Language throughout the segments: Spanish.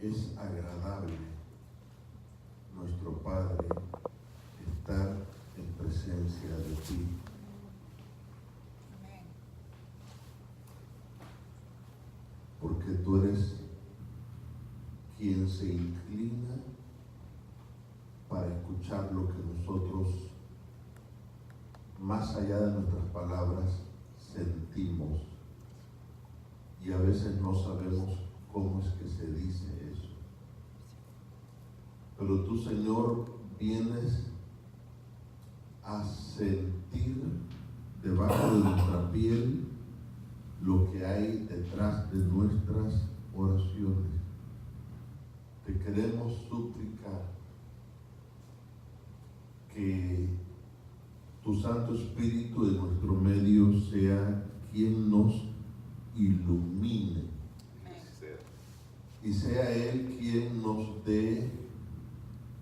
es agradable, nuestro Padre, estar en presencia de ti. Porque tú eres quien se inclina para escuchar lo que nosotros, más allá de nuestras palabras, sentimos. Y a veces no sabemos cómo es que se dice eso. Pero tú, Señor, vienes a sentir debajo de nuestra piel lo que hay detrás de nuestras oraciones. Te queremos suplicar que tu Santo Espíritu de nuestro medio sea quien nos ilumine y sea Él quien nos dé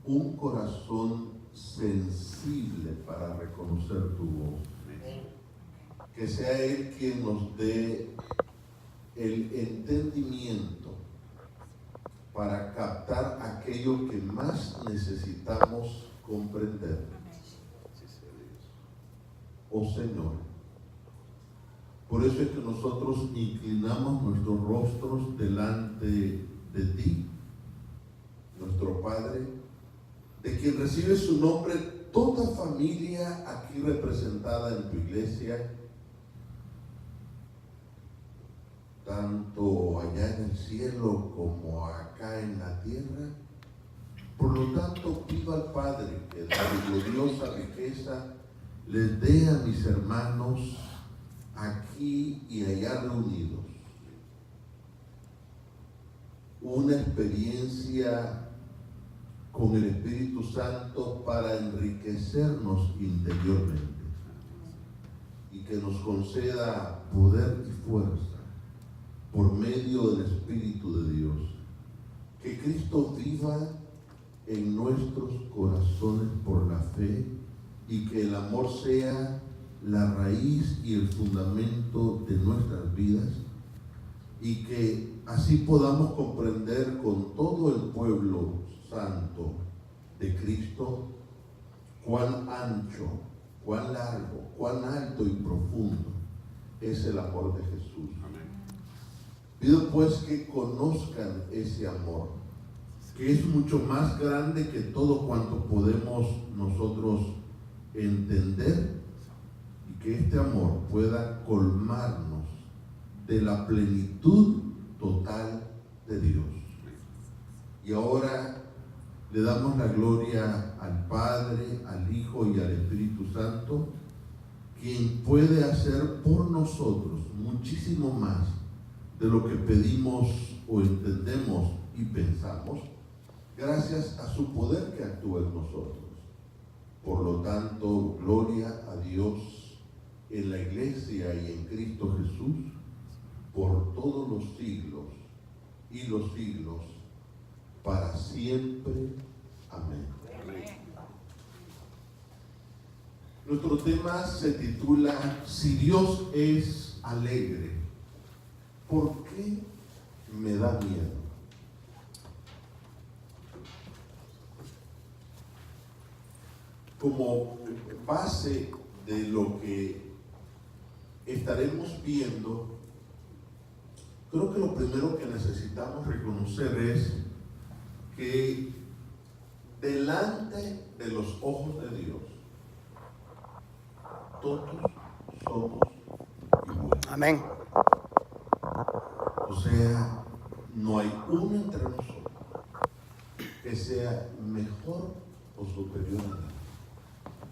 un corazón sensible para reconocer tu voz. Que sea Él quien nos dé el entendimiento para captar aquello que más necesitamos comprender. Oh Señor, por eso es que nosotros inclinamos nuestros rostros delante de ti, nuestro Padre, de quien recibe su nombre toda familia aquí representada en tu iglesia, tanto allá en el cielo como acá en la tierra. Por lo tanto, pido al Padre que de su gloriosa riqueza les dé a mis hermanos aquí y allá reunidos una experiencia con el Espíritu Santo para enriquecernos interiormente y que nos conceda poder y fuerza por medio del Espíritu de Dios. Que Cristo viva en nuestros corazones por la fe y que el amor sea la raíz y el fundamento de nuestras vidas y que así podamos comprender con todo el pueblo santo de Cristo cuán ancho, cuán largo, cuán alto y profundo es el amor de Jesús. Amén. Pido pues que conozcan ese amor, que es mucho más grande que todo cuanto podemos nosotros entender, y que este amor pueda colmarnos de la plenitud total de Dios. Y ahora le damos la gloria al Padre, al Hijo y al Espíritu Santo, quien puede hacer por nosotros muchísimo más de lo que pedimos o entendemos y pensamos, gracias a su poder que actúa en nosotros. Por lo tanto, gloria a Dios en la Iglesia y en Cristo Jesús, por todos los siglos y los siglos, para siempre. Amén. Amén. Nuestro tema se titula Si Dios es alegre, ¿por qué me da miedo? Como base de lo que estaremos viendo, creo que lo primero que necesitamos reconocer es que delante de los ojos de Dios, todos somos iguales. Amén. O sea, no hay uno entre nosotros que sea mejor o superior a nadie.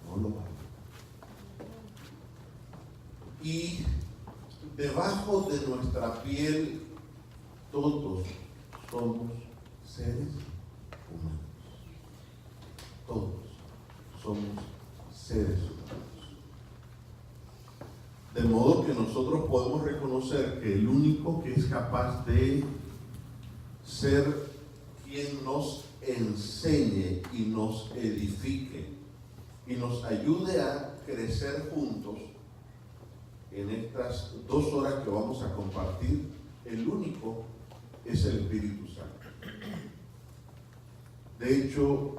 No lo hay. Y debajo de nuestra piel, todos somos seres humanos. Todos somos seres humanos. De modo que nosotros podemos reconocer que el único que es capaz de ser quien nos enseñe y nos edifique y nos ayude a crecer juntos en estas 2 horas que vamos a compartir, el único es el Espíritu Santo. De hecho,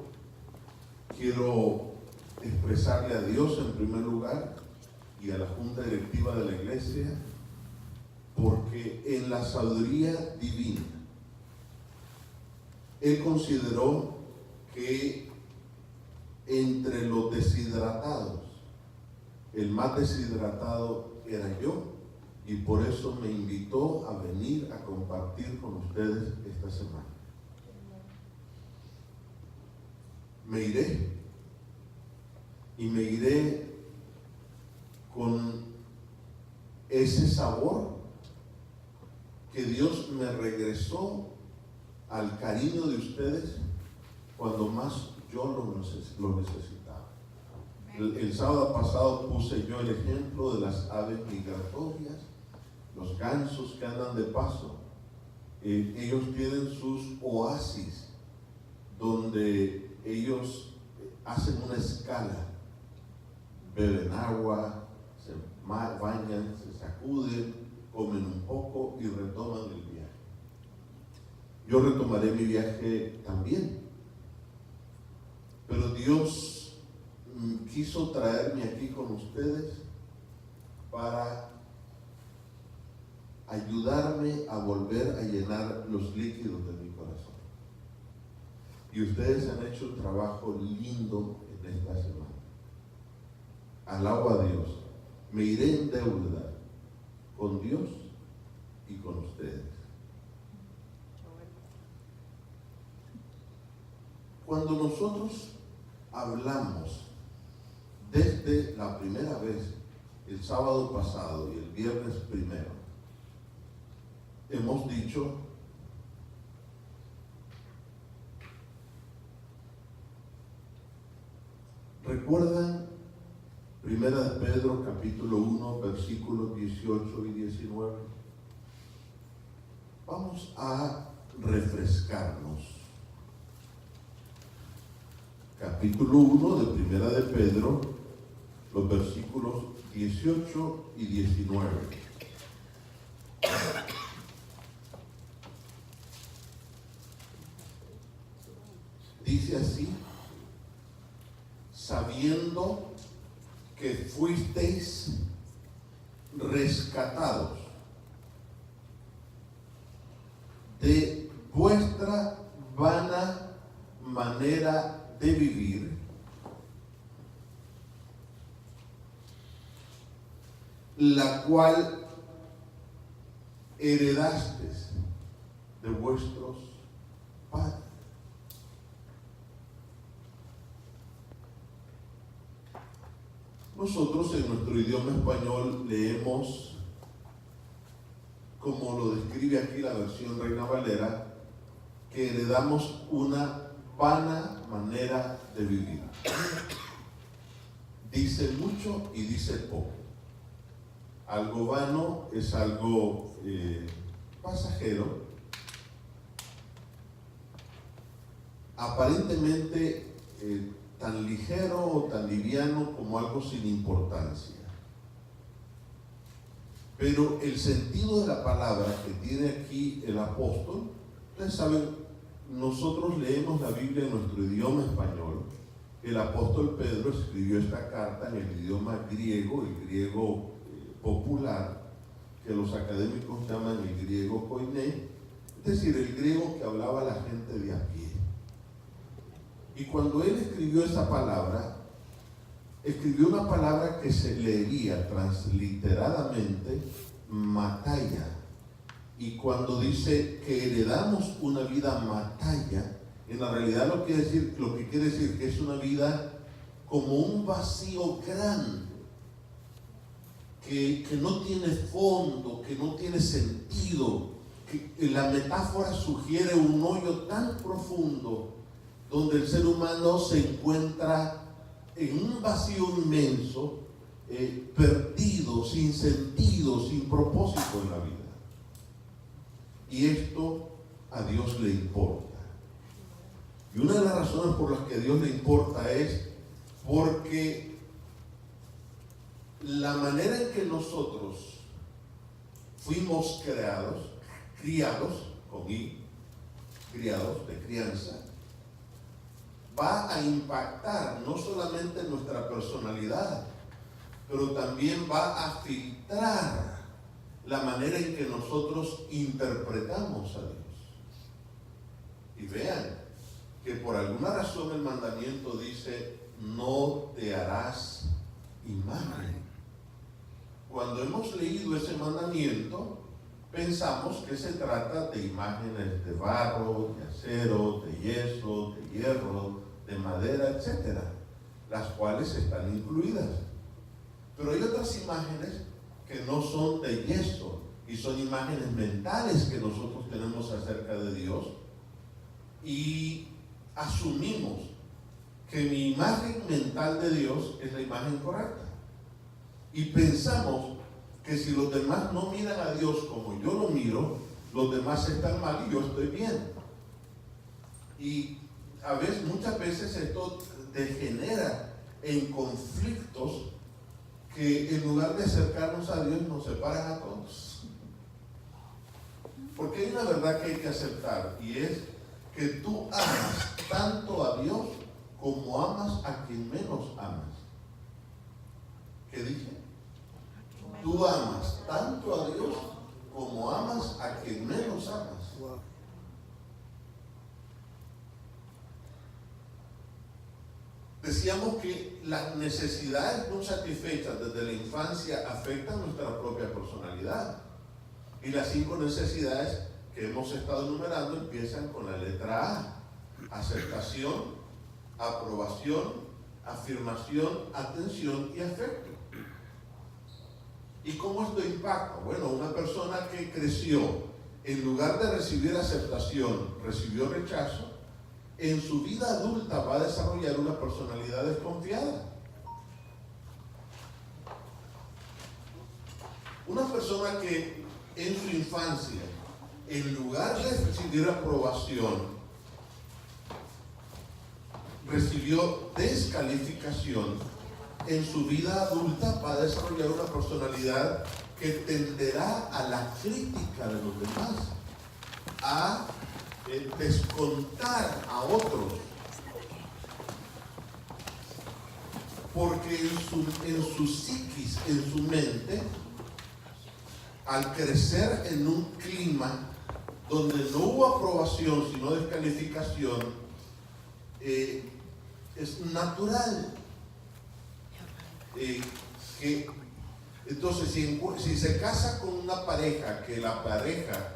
quiero expresarle a Dios en primer lugar y a la junta directiva de la iglesia, porque en la sabiduría divina Él consideró que entre los deshidratados, el más deshidratado era yo, y por eso me invitó a venir a compartir con ustedes esta semana. Me iré, y me iré con ese sabor que Dios me regresó al cariño de ustedes cuando más yo lo necesitaba. El sábado pasado puse yo el ejemplo de las aves migratorias, los gansos que andan de paso. Ellos tienen sus oasis donde ellos hacen una escala, beben agua, se bañan, se sacuden, comen un poco y retoman el viaje. Yo retomaré mi viaje también, pero Dios quiso traerme aquí con ustedes para ayudarme a volver a llenar los líquidos de mi corazón. Y ustedes han hecho un trabajo lindo en esta semana. Alabo a Dios. Me iré en deuda con Dios y con ustedes. Cuando nosotros hablamos desde la primera vez, el sábado pasado y el viernes primero, hemos dicho ¿recuerdan Primera de Pedro capítulo 1 versículos 18 y 19? Vamos a refrescarnos. Capítulo 1 de Primera de Pedro, los versículos 18 y 19. Dice así: sabiendo que fuisteis rescatados de vuestra vana manera de vivir, la cual heredasteis de vuestros padres. Nosotros en nuestro idioma español leemos, como lo describe aquí la versión Reina Valera, que heredamos una vana manera de vivir. Dice mucho y dice poco. Algo vano es algo pasajero, aparentemente tan ligero o tan liviano como algo sin importancia. Pero el sentido de la palabra que tiene aquí el apóstol, ustedes saben, nosotros leemos la Biblia en nuestro idioma español. El apóstol Pedro escribió esta carta en el idioma griego, el griego popular, que los académicos llaman el griego koiné, es decir, el griego que hablaba la gente de a pie. Y cuando él escribió esa palabra, escribió una palabra que se leería transliteradamente mataya. Y cuando dice que heredamos una vida mataya, en la realidad lo que quiere decir que es una vida como un vacío grande, que no tiene fondo, que no tiene sentido, que la metáfora sugiere un hoyo tan profundo donde el ser humano se encuentra en un vacío inmenso, perdido, sin sentido, sin propósito en la vida. Y esto a Dios le importa. Y una de las razones por las que a Dios le importa es porque la manera en que nosotros fuimos criados, con I, criados de crianza, va a impactar no solamente nuestra personalidad, pero también va a filtrar la manera en que nosotros interpretamos a Dios. Y vean que por alguna razón el mandamiento dice: no te harás imagen. Cuando hemos leído ese mandamiento, pensamos que se trata de imágenes de barro, de acero, de yeso, de hierro, de madera, etc., las cuales están incluidas. Pero hay otras imágenes que no son de yeso y son imágenes mentales que nosotros tenemos acerca de Dios, y asumimos que mi imagen mental de Dios es la imagen correcta, y pensamos que si los demás no miran a Dios como yo lo miro, los demás están mal y yo estoy bien. Y muchas veces esto degenera en conflictos que en lugar de acercarnos a Dios nos separan a todos. Porque hay una verdad que hay que aceptar, y es que tú amas tanto a Dios como amas a quien menos amas. ¿Qué dije? Tú amas tanto a Dios como amas a quien menos amas. Decíamos que las necesidades no satisfechas desde la infancia afectan nuestra propia personalidad. Y las 5 necesidades que hemos estado enumerando empiezan con la letra A: aceptación, aprobación, afirmación, atención y afecto. ¿Y cómo esto impacta? Bueno, una persona que creció, en lugar de recibir aceptación, recibió rechazo, en su vida adulta va a desarrollar una personalidad desconfiada. Una persona que en su infancia, en lugar de recibir aprobación, recibió descalificación, en su vida adulta va a desarrollar una personalidad que tenderá a la crítica de los demás, a descontar a otros, porque en su psiquis, en su mente, al crecer en un clima donde no hubo aprobación sino descalificación, es natural que entonces si se casa con una pareja que la pareja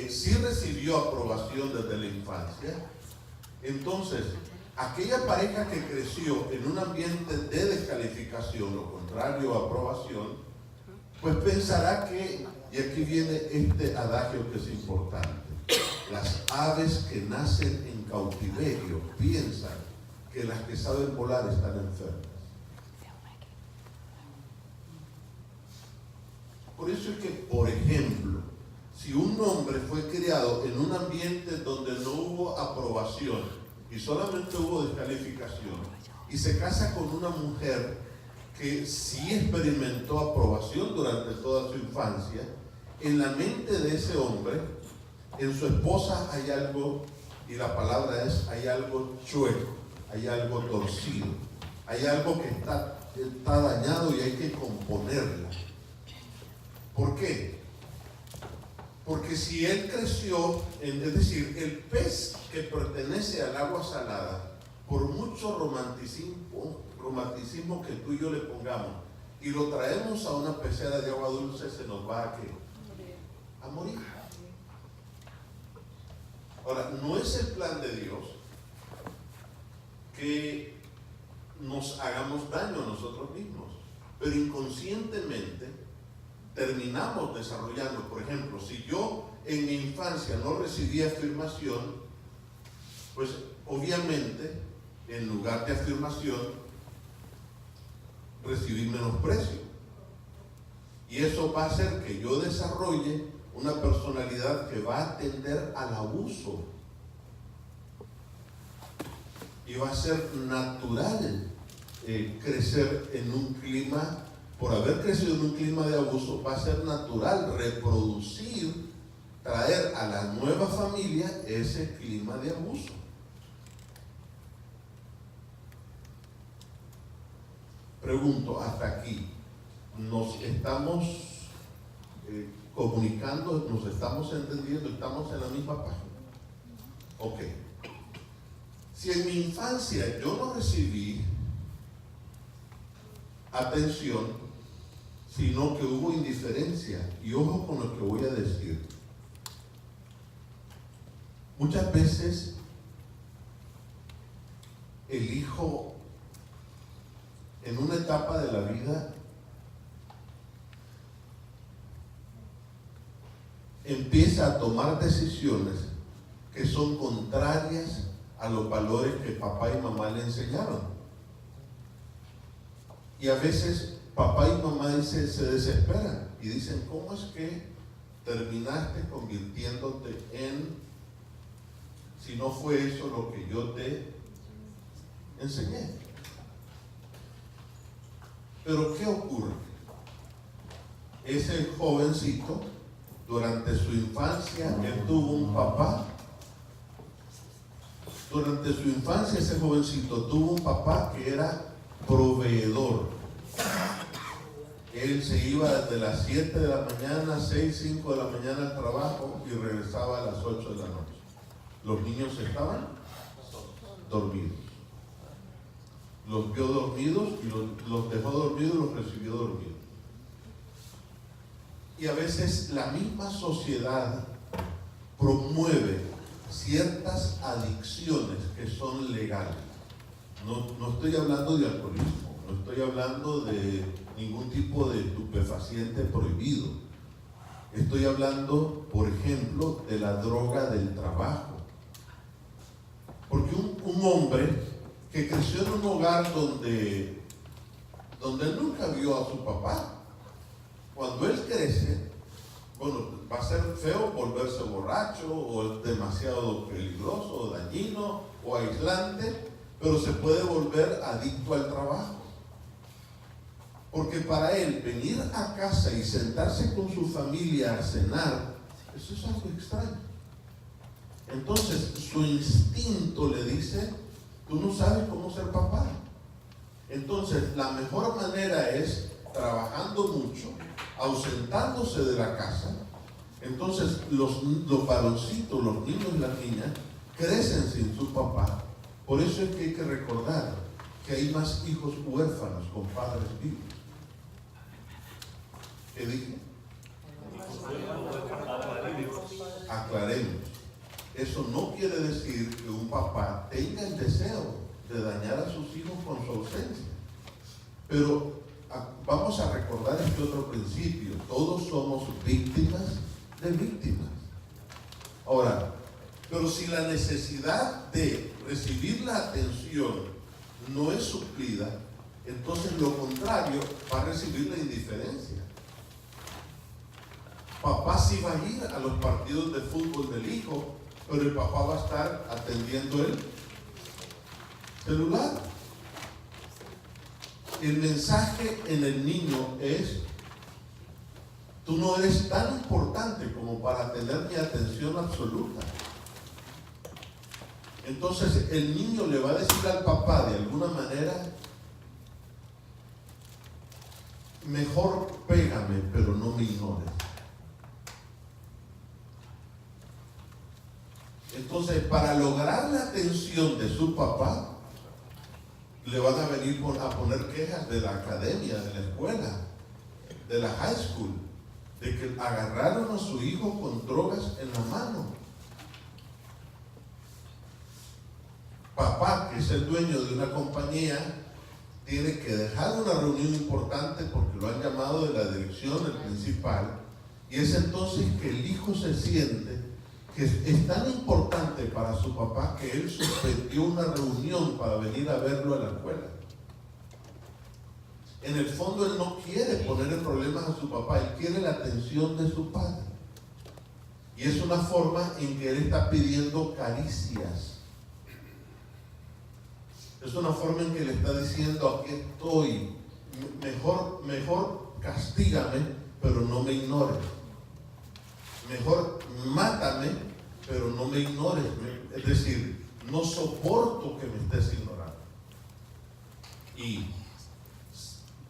sí recibió aprobación desde la infancia, entonces aquella pareja que creció en un ambiente de descalificación, lo contrario a aprobación, pues pensará que, y aquí viene este adagio que es importante: las aves que nacen en cautiverio piensan que las que saben volar están enfermas. Por eso es que, por ejemplo, si un hombre fue criado en un ambiente donde no hubo aprobación y solamente hubo descalificación, y se casa con una mujer que sí experimentó aprobación durante toda su infancia, en la mente de ese hombre, en su esposa hay algo, y la palabra es: hay algo chueco, hay algo torcido, hay algo que está dañado y hay que componerla. ¿Por qué? Porque si él creció, es decir, el pez que pertenece al agua salada, por mucho romanticismo que tú y yo le pongamos, y lo traemos a una pecera de agua dulce, se nos va a ¿qué? A morir. Ahora, no es el plan de Dios que nos hagamos daño a nosotros mismos, pero inconscientemente terminamos desarrollando. Por ejemplo, si yo en mi infancia no recibí afirmación, pues obviamente en lugar de afirmación recibí menosprecio, y eso va a hacer que yo desarrolle una personalidad que va a tender al abuso, y va a ser natural crecer en un clima. Por haber crecido en un clima de abuso, va a ser natural reproducir, traer a la nueva familia ese clima de abuso. Pregunto, hasta aquí, ¿nos estamos comunicando, nos estamos entendiendo, estamos en la misma página? Ok. Si en mi infancia yo no recibí atención, sino que hubo indiferencia, y ojo con lo que voy a decir, muchas veces el hijo en una etapa de la vida empieza a tomar decisiones que son contrarias a los valores que papá y mamá le enseñaron. Y a veces papá y mamá se desesperan y dicen, ¿cómo es que terminaste convirtiéndote en, si no fue eso lo que yo te enseñé? Pero ¿qué ocurre? Ese jovencito, durante su infancia, él tuvo un papá. Durante su infancia ese jovencito tuvo un papá que era proveedor. Él se iba desde las 7 de la mañana, 6, 5 de la mañana al trabajo y regresaba a las 8 de la noche. Los niños estaban dormidos. Los vio dormidos y los dejó dormidos y los recibió dormidos. Y a veces la misma sociedad promueve ciertas adicciones que son legales. No estoy hablando de alcoholismo, no estoy hablando de ningún tipo de estupefaciente prohibido. Estoy hablando, por ejemplo, de la droga del trabajo. Porque un hombre que creció en un hogar donde él nunca vio a su papá, cuando él crece, bueno, va a ser feo volverse borracho o demasiado peligroso o dañino o aislante, pero se puede volver adicto al trabajo. Porque para él venir a casa y sentarse con su familia a cenar, eso es algo extraño. Entonces su instinto le dice, tú no sabes cómo ser papá. Entonces la mejor manera es trabajando mucho, ausentándose de la casa. Entonces los varoncitos, los niños y las niñas crecen sin su papá. Por eso es que hay que recordar que hay más hijos huérfanos con padres vivos. ¿Qué dije? Aclaremos. Eso no quiere decir que un papá tenga el deseo de dañar a sus hijos con su ausencia. Pero vamos a recordar este otro principio. Todos somos víctimas de víctimas. Ahora, pero si la necesidad de recibir la atención no es suplida, entonces lo contrario va a recibir la indiferencia. Papá sí va a ir a los partidos de fútbol del hijo, pero el papá va a estar atendiendo el celular. El mensaje en el niño es, tú no eres tan importante como para tener mi atención absoluta. Entonces el niño le va a decir al papá de alguna manera, mejor pégame, pero no me ignores. Entonces, para lograr la atención de su papá, le van a venir a poner quejas de la academia, de la escuela, de la high school, de que agarraron a su hijo con drogas en la mano. Papá, que es el dueño de una compañía, tiene que dejar una reunión importante porque lo han llamado de la dirección, el principal, y es entonces que el hijo se siente que es tan importante para su papá que él suspendió una reunión para venir a verlo a la escuela. En el fondo él no quiere poner en problemas a su papá, él quiere la atención de su padre. Y es una forma en que él está pidiendo caricias. Es una forma en que le está diciendo, aquí estoy, mejor castígame, pero no me ignores. Mejor mátame, pero no me ignores. Es decir, no soporto que me estés ignorando. Y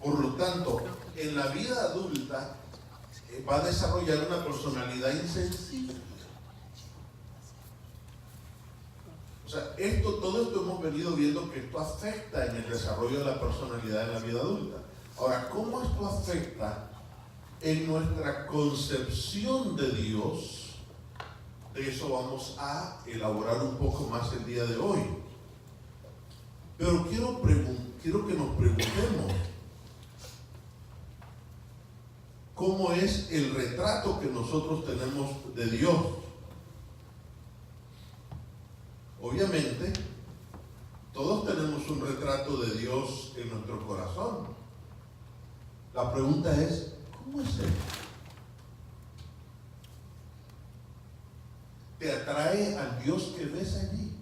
Por lo tanto, en la vida adulta va a desarrollar una personalidad insensible. O sea, todo esto hemos venido viendo que esto afecta en el desarrollo de la personalidad en la vida adulta. Ahora, ¿cómo esto afecta en nuestra concepción de Dios? De eso vamos a elaborar un poco más el día de hoy. Pero quiero que nos preguntemos, ¿cómo es el retrato que nosotros tenemos de Dios? Obviamente, todos tenemos un retrato de Dios en nuestro corazón. La pregunta es, ¿cómo es Él? ¿Te atrae al Dios que ves allí?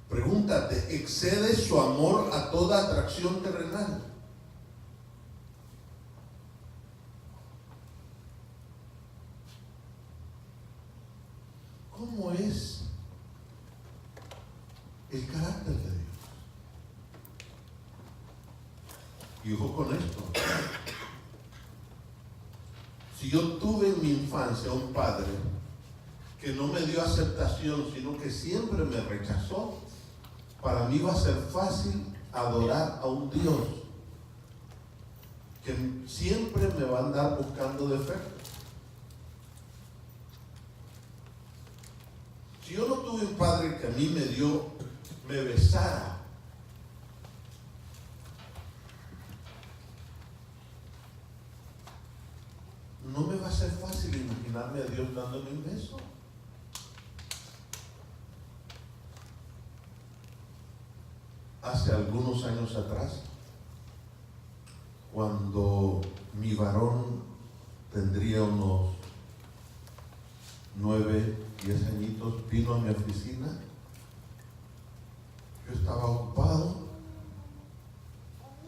Pregúntate, ¿excede su amor a toda atracción terrenal? ¿Cómo es el carácter de Dios? Y ojo con esto. Si yo tuve en mi infancia un padre que no me dio aceptación, sino que siempre me rechazó, para mí va a ser fácil adorar a un Dios que siempre me va a andar buscando defectos. Si yo no tuve un padre que a mí me besara, no me va a ser fácil imaginarme a Dios dándome un beso. Hace algunos años atrás, cuando mi varón tendría unos 9, 10 añitos, vino a mi oficina. Yo estaba ocupado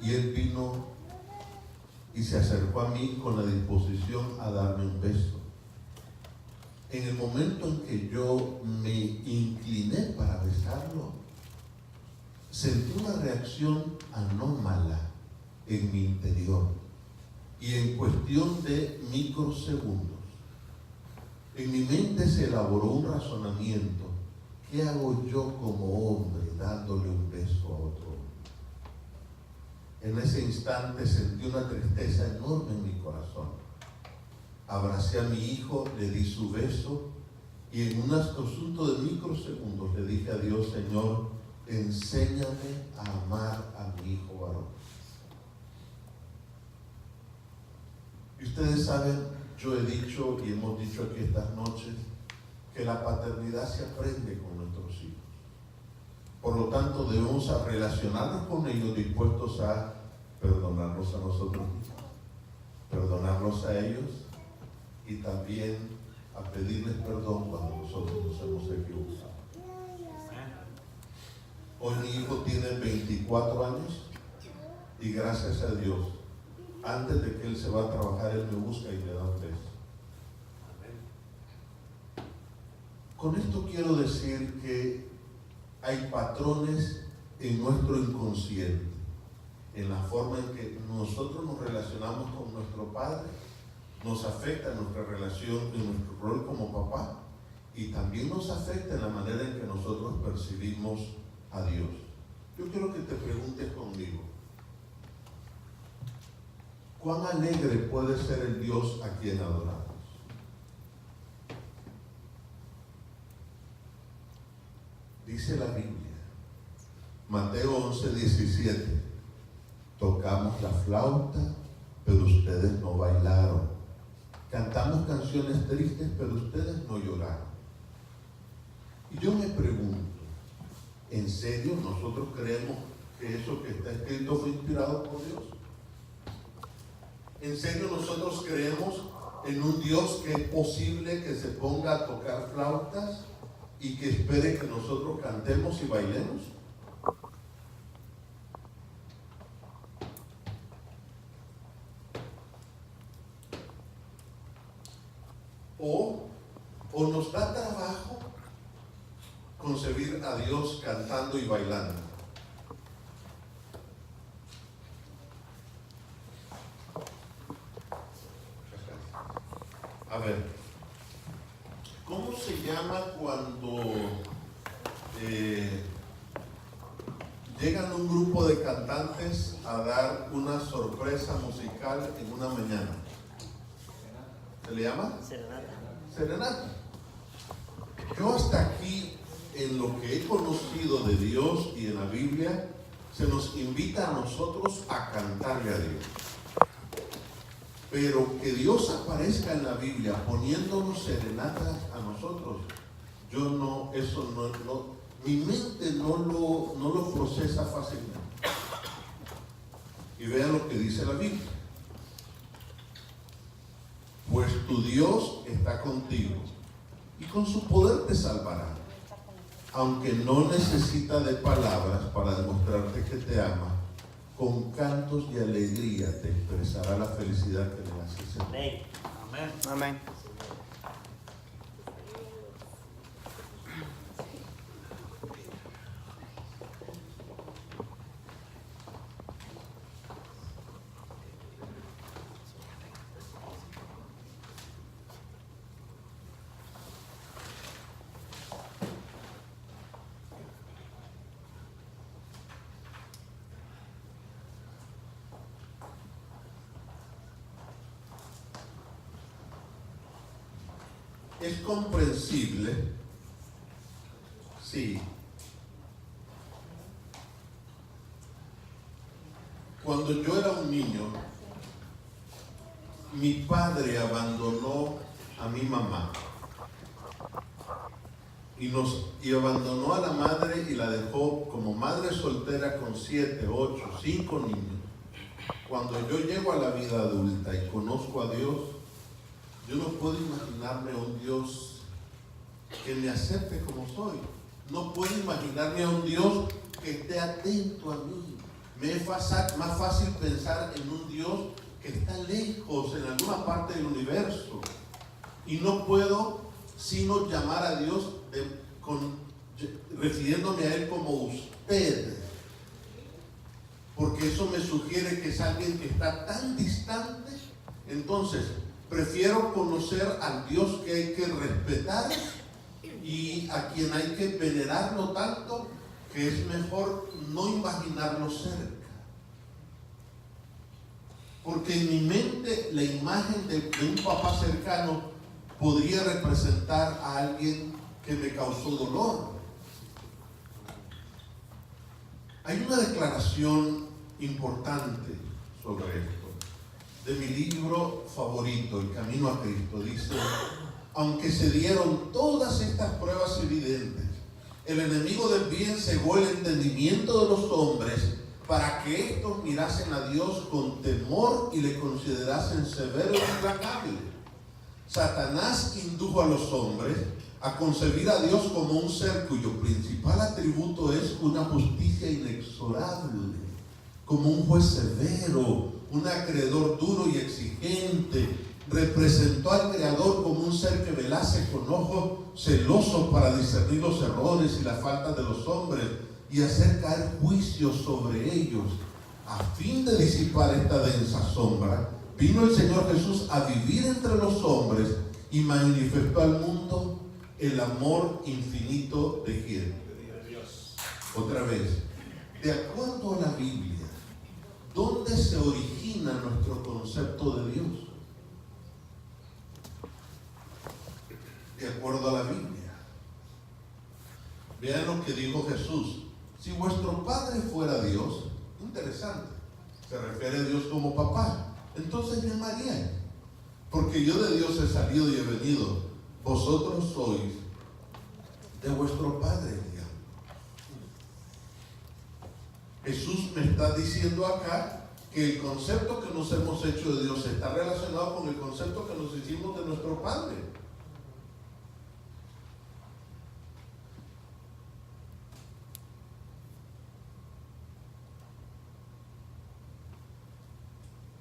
y él vino y se acercó a mí con la disposición a darme un beso. En el momento en que yo me incliné para besarlo, sentí una reacción anómala en mi interior y en cuestión de microsegundos en mi mente se elaboró un razonamiento. ¿Qué hago yo como hombre dándole un beso a otro hombre? En ese instante sentí una tristeza enorme en mi corazón. Abracé a mi hijo, le di su beso y en un asunto de microsegundos le dije a Dios: Señor, enséñame a amar a mi hijo varón. Y ustedes saben, yo he dicho y hemos dicho aquí estas noches que la paternidad se aprende con nuestros hijos. Por lo tanto, debemos relacionarnos con ellos dispuestos a perdonarlos a nosotros mismos, perdonarlos a ellos y también a pedirles perdón cuando nosotros nos hemos equivocado. Hoy mi hijo tiene 24 años y gracias a Dios, antes de que él se va a trabajar, él me busca y me da un beso. Con esto quiero decir que hay patrones en nuestro inconsciente, en la forma en que nosotros nos relacionamos con nuestro padre, nos afecta nuestra relación y nuestro rol como papá, y también nos afecta en la manera en que nosotros percibimos a Dios. Yo quiero que te preguntes conmigo, ¿cuán alegre puede ser el Dios a quien adoramos? Dice la Biblia, Mateo 11:17, tocamos la flauta, pero ustedes no bailaron. Cantamos canciones tristes, pero ustedes no lloraron. Y yo me pregunto, ¿en serio nosotros creemos que eso que está escrito fue inspirado por Dios? ¿En serio nosotros creemos en un Dios que es posible que se ponga a tocar flautas y que espere que nosotros cantemos y bailemos? ¿O nos da trabajo concebir a Dios cantando y bailando? ¿Cómo se llama cuando llegan un grupo de cantantes a dar una sorpresa musical en una mañana? ¿Se le llama? Serenata. Serenata. Yo hasta aquí, en lo que he conocido de Dios y en la Biblia, se nos invita a nosotros a cantarle a Dios. Pero que Dios aparezca en la Biblia poniéndonos serenatas a nosotros, yo no, eso no, mi mente no lo procesa fácilmente. Y vean lo que dice la Biblia. Pues tu Dios está contigo y con su poder te salvará. Aunque no necesita de palabras para demostrarte que te ama, con cantos y alegría te expresará la felicidad que le hace sentir. Amén. Amén. Amén. Es comprensible, sí. Cuando yo era un niño, mi padre abandonó a mi mamá y abandonó a la madre y la dejó como madre soltera con 7, 8, 5 niños. Cuando yo llego a la vida adulta y conozco a Dios, yo no puedo imaginarme a un Dios que me acepte como soy. No puedo imaginarme a un Dios que esté atento a mí. Me es más fácil pensar en un Dios que está lejos, en alguna parte del universo. Y no puedo sino llamar a Dios refiriéndome a Él como usted. Porque eso me sugiere que es alguien que está tan distante. Entonces, prefiero conocer al Dios que hay que respetar y a quien hay que venerarlo tanto que es mejor no imaginarlo cerca. Porque en mi mente la imagen de un papá cercano podría representar a alguien que me causó dolor. Hay una declaración importante sobre esto. De mi libro favorito, El Camino a Cristo, dice: aunque se dieron todas estas pruebas evidentes, el enemigo del bien cegó el entendimiento de los hombres para que estos mirasen a Dios con temor y le considerasen severo e implacable. Satanás indujo a los hombres a concebir a Dios como un ser cuyo principal atributo es una justicia inexorable, como un juez severo, un acreedor duro y exigente. Representó al Creador como un ser que velase con ojo celoso para discernir los errores y las faltas de los hombres y hacer caer juicios sobre ellos. A fin de disipar esta densa sombra, vino el Señor Jesús a vivir entre los hombres y manifestó al mundo el amor infinito de ¿quién? De Dios. Otra vez, de acuerdo a la Biblia, ¿dónde se origina nuestro concepto de Dios? De acuerdo a la Biblia. Vean lo que dijo Jesús: si vuestro Padre fuera Dios, interesante, se refiere a Dios como papá, entonces me amarían, porque yo de Dios he salido y he venido. Vosotros sois de vuestro padre el diablo. Jesús me está diciendo acá que el concepto que nos hemos hecho de Dios está relacionado con el concepto que nos hicimos de nuestro Padre.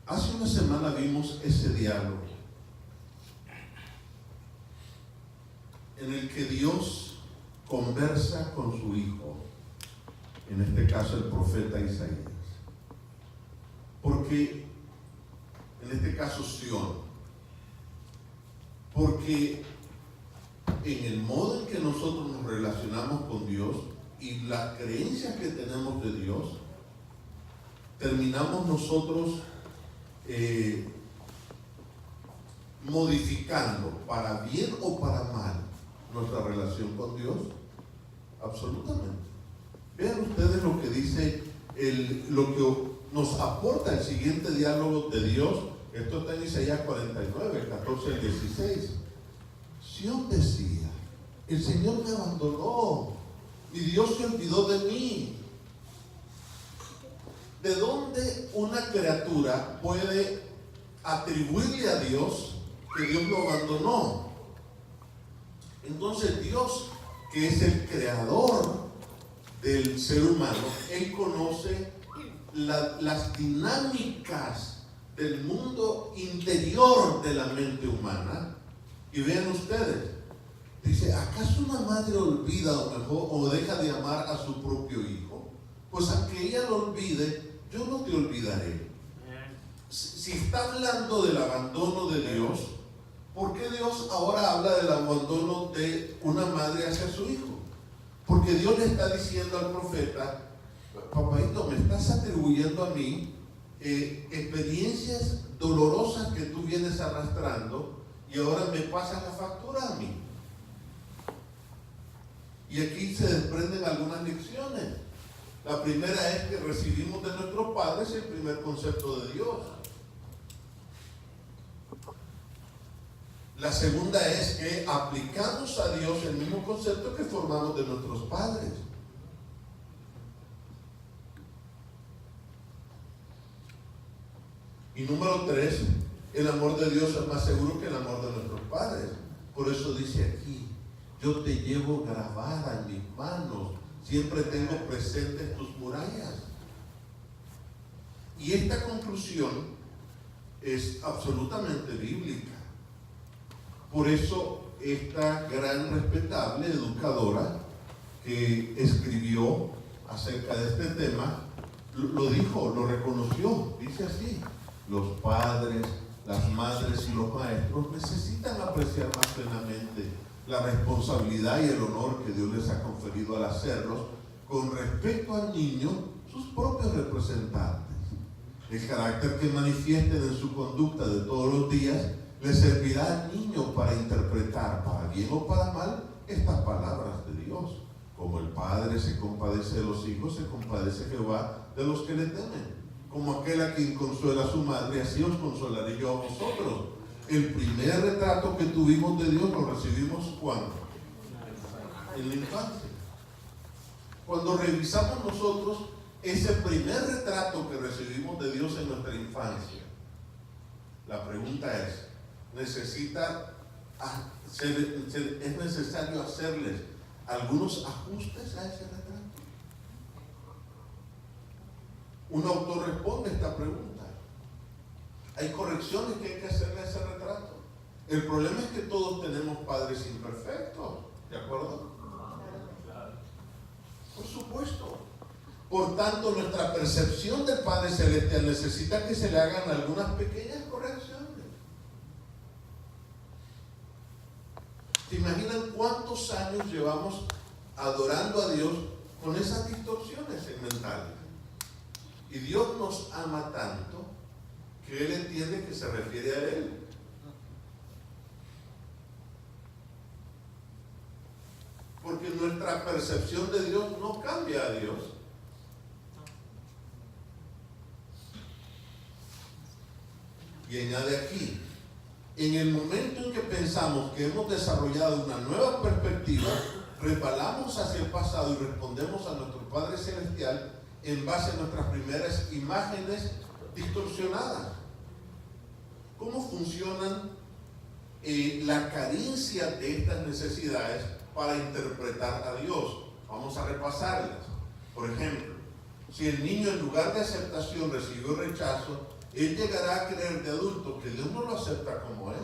Hace una semana vimos ese diálogo en el que Dios conversa con su Hijo, en este caso el profeta Isaías. Porque, en este caso Sión, porque en el modo en que nosotros nos relacionamos con Dios y las creencias que tenemos de Dios, terminamos nosotros modificando para bien o para mal nuestra relación con Dios. Absolutamente. Vean ustedes lo que dice, lo que nos aporta el siguiente diálogo de Dios. Esto está en Isaías 49, 14 al 16. Sión decía: el Señor me abandonó y Dios se olvidó de mí. ¿De dónde una criatura puede atribuirle a Dios que Dios lo abandonó? Entonces Dios, que es el creador del ser humano, Él conoce las dinámicas del mundo interior de la mente humana. Y vean ustedes, dice: ¿acaso una madre olvida o deja de amar a su propio hijo? Pues aunque ella lo olvide, yo no te olvidaré. Si está hablando del abandono de Dios, ¿por qué Dios ahora habla del abandono de una madre hacia su hijo? Porque Dios le está diciendo al profeta: papaito, me estás atribuyendo a mí experiencias dolorosas que tú vienes arrastrando y ahora me pasas la factura a mí. Y aquí se desprenden algunas lecciones. La primera es que recibimos de nuestros padres el primer concepto de Dios. La segunda es que aplicamos a Dios el mismo concepto que formamos de nuestros padres. Y número 3, el amor de Dios es más seguro que el amor de nuestros padres. Por eso dice aquí: yo te llevo grabada en mis manos, siempre tengo presentes tus murallas. Y esta conclusión es absolutamente bíblica. Por eso esta gran respetable educadora que escribió acerca de este tema, lo dijo, lo reconoció, dice así: los padres, las madres y los maestros necesitan apreciar más plenamente la responsabilidad y el honor que Dios les ha conferido al hacerlos con respecto al niño, sus propios representantes. El carácter que manifiesten en su conducta de todos los días le servirá al niño para interpretar, para bien o para mal, estas palabras de Dios. Como el Padre se compadece de los hijos, se compadece Jehová de los que le temen. Como aquel a quien consuela a su madre, así os consolaré yo a vosotros. El primer retrato que tuvimos de Dios lo recibimos ¿cuándo? En la infancia. Cuando revisamos nosotros ese primer retrato que recibimos de Dios en nuestra infancia, la pregunta es: ¿es necesario hacerles algunos ajustes a ese retrato? Un autor responde esta pregunta. Hay correcciones que hay que hacerle a ese retrato. El problema es que todos tenemos padres imperfectos, ¿de acuerdo? Por supuesto. Por tanto, nuestra percepción del Padre Celestial necesita que se le hagan algunas pequeñas correcciones. ¿Se imaginan cuántos años llevamos adorando a Dios con esas distorsiones mentales? Y Dios nos ama tanto que Él entiende que se refiere a Él. Porque nuestra percepción de Dios no cambia a Dios. Y añade aquí: en el momento en que pensamos que hemos desarrollado una nueva perspectiva, resbalamos hacia el pasado y respondemos a nuestro Padre Celestial en base a nuestras primeras imágenes distorsionadas. ¿Cómo funcionan la carencia de estas necesidades para interpretar a Dios? Vamos a repasarlas. Por ejemplo, si el niño en lugar de aceptación recibió rechazo, él llegará a creer de adulto que Dios no lo acepta como es.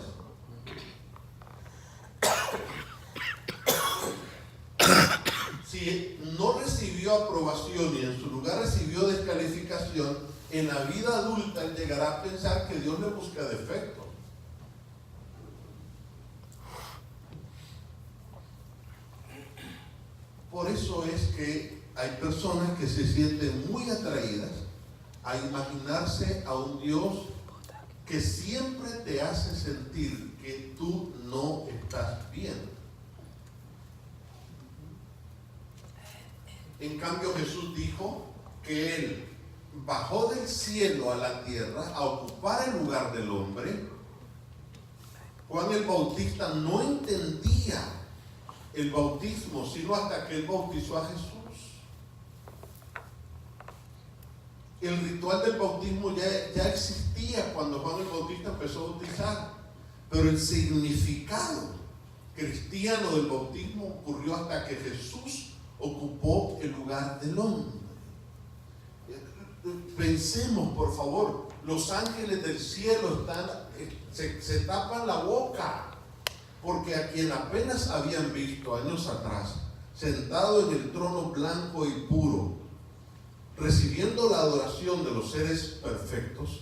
Si no recibió aprobación y en su lugar recibió descalificación, en la vida adulta él llegará a pensar que Dios le busca defectos. Por eso es que hay personas que se sienten muy atraídas a imaginarse a un Dios que siempre te hace sentir que tú no estás bien. En cambio, Jesús dijo que Él bajó del cielo a la tierra a ocupar el lugar del hombre. Juan el Bautista no entendía el bautismo, sino hasta que Él bautizó a Jesús. El ritual del bautismo ya existía cuando Juan el Bautista empezó a bautizar, pero el significado cristiano del bautismo ocurrió hasta que Jesús ocupó el lugar del hombre. Pensemos, por favor, los ángeles del cielo se tapan la boca, porque a quien apenas habían visto años atrás, sentado en el trono blanco y puro, recibiendo la adoración de los seres perfectos,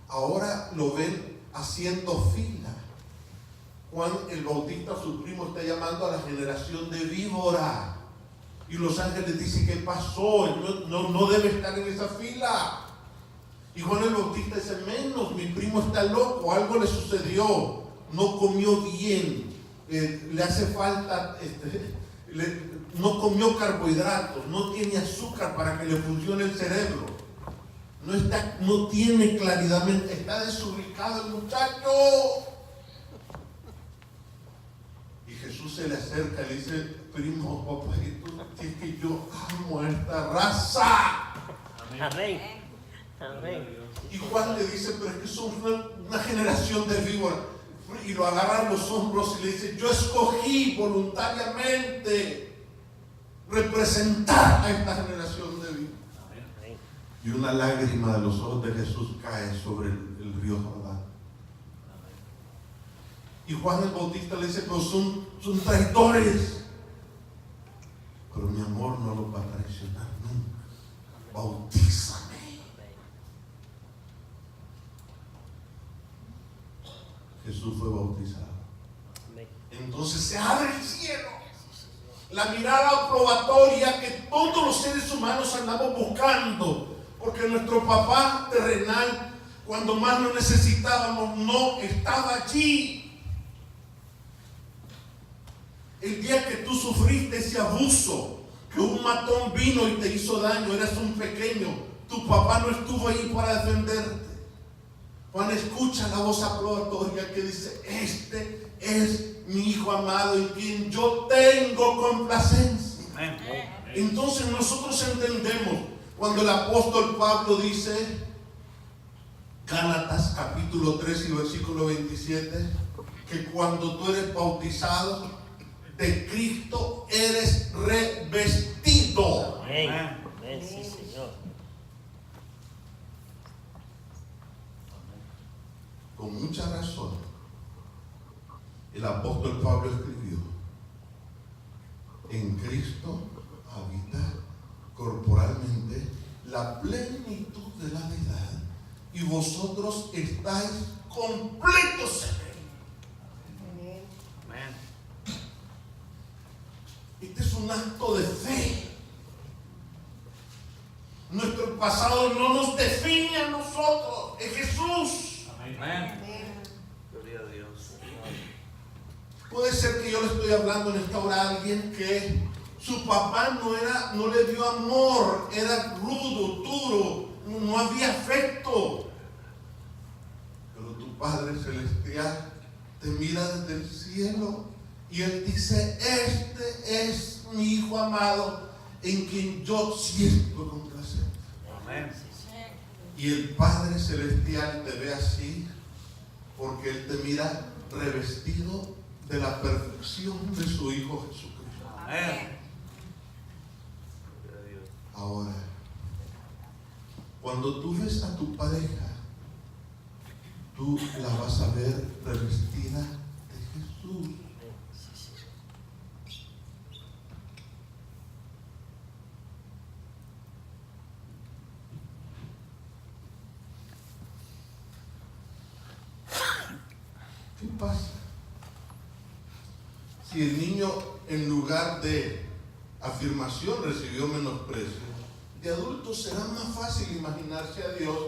ahora lo ven haciendo fila. Juan el Bautista, su primo, está llamando a la generación de víbora. Y los ángeles dicen: ¿qué pasó? No debe estar en esa fila. Y Juan el Bautista dice: menos, mi primo está loco, algo le sucedió, no comió bien, le hace falta, no comió carbohidratos, no tiene azúcar para que le funcione el cerebro, no tiene claridad, está desubicado el muchacho. Y Jesús se le acerca y le dice: primo, papayito, es que yo amo a esta raza. Amén. Amén. Y Juan le dice: pero es que son una generación de víboras. Y lo agarra a los hombros y le dice: yo escogí voluntariamente representar a esta generación de víboras. Y una lágrima de los ojos de Jesús cae sobre el río Jordán. Y Juan el Bautista le dice: pero son traidores. Pero mi amor no los va a traicionar nunca. Bautízame. Jesús fue bautizado. Entonces se abre el cielo. La mirada probatoria que todos los seres humanos andamos buscando, porque nuestro papá terrenal, cuando más lo necesitábamos, no estaba allí. El día que tú sufriste ese abuso, que un matón vino y te hizo daño, eras un pequeño, tu papá no estuvo ahí para defenderte. Juan escucha la voz aprobatoria que dice: este es mi hijo amado en quien yo tengo complacencia. Entonces nosotros entendemos cuando el apóstol Pablo dice, Gálatas capítulo 3 y versículo 27, que cuando tú eres bautizado, de Cristo eres revestido. Amén. Amén. Sí, Señor. Con mucha razón, el apóstol Pablo escribió: en Cristo habita corporalmente la plenitud de la deidad, y vosotros estáis completos en él. Amén. Este es un acto de fe. Nuestro pasado no nos define a nosotros, es Jesús. Amén. Gloria a Dios. Puede ser que yo le estoy hablando en esta hora a alguien que su papá no le dio amor, era rudo, duro, no había afecto. Pero tu Padre Celestial te mira desde el cielo y Él dice: este es mi Hijo amado en quien yo siento complacencia. Amén. Y el Padre Celestial te ve así porque Él te mira revestido de la perfección de su Hijo Jesucristo. Amén. Ahora, cuando tú ves a tu pareja, tú la vas a ver revestida de Jesús. ¿Qué pasa? Si el niño, en lugar de afirmación recibió menosprecio, de adultos será más fácil imaginarse a Dios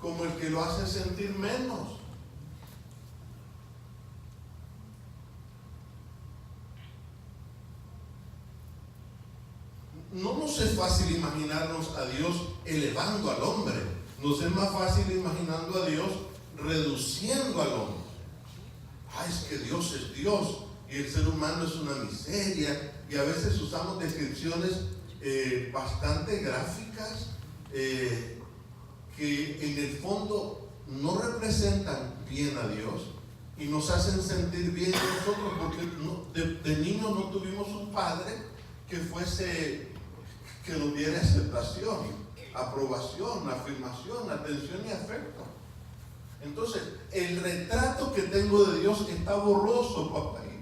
como el que lo hace sentir menos. No nos es fácil imaginarnos a Dios elevando al hombre, nos es más fácil imaginando a Dios reduciendo al hombre. Es que Dios es Dios y el ser humano es una miseria, y a veces usamos descripciones bastante gráficas que en el fondo no representan bien a Dios y nos hacen sentir bien a nosotros, porque de niños no tuvimos un padre que nos diera aceptación, aprobación, afirmación, atención y afecto. Entonces, el retrato que tengo de Dios está borroso, papadito.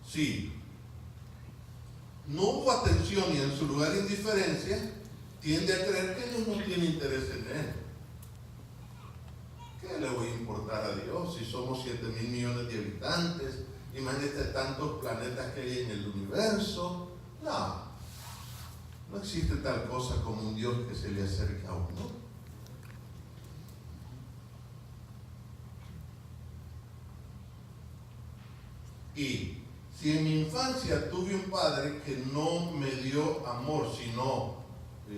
Sí, no hubo atención y en su lugar indiferencia, tiende a creer que Dios no tiene interés en él. ¿Qué le voy a importar a Dios si somos 7,000 millones de habitantes? Imagínate tantos planetas que hay en el universo. No existe tal cosa como un Dios que se le acerque a uno. Y si en mi infancia tuve un padre que no me dio amor, sino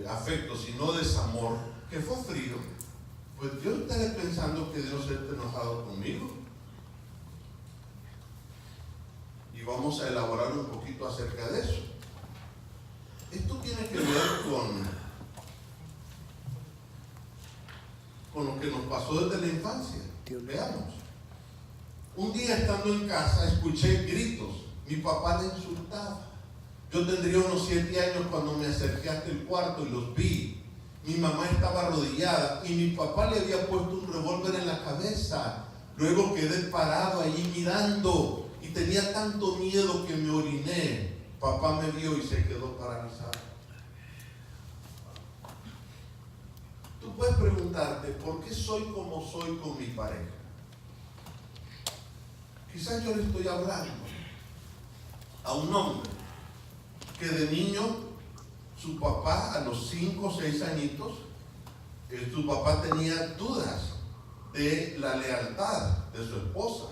afecto, sino desamor, que fue frío, pues yo estaré pensando que Dios está enojado conmigo. Y vamos a elaborar un poquito acerca de eso. Esto tiene que ver con lo que nos pasó desde la infancia. Veamos. Un día estando en casa escuché gritos. Mi papá le insultaba. Yo tendría unos 7 años cuando me acerqué hasta el cuarto y los vi. Mi mamá estaba arrodillada y mi papá le había puesto un revólver en la cabeza. Luego quedé parado allí mirando y tenía tanto miedo que me oriné. Papá me vio y se quedó paralizado. Tú puedes preguntarte, ¿por qué soy como soy con mi pareja? Quizás yo le estoy hablando a un hombre que de niño, su papá a los 5 o 6 añitos, su papá tenía dudas de la lealtad de su esposa.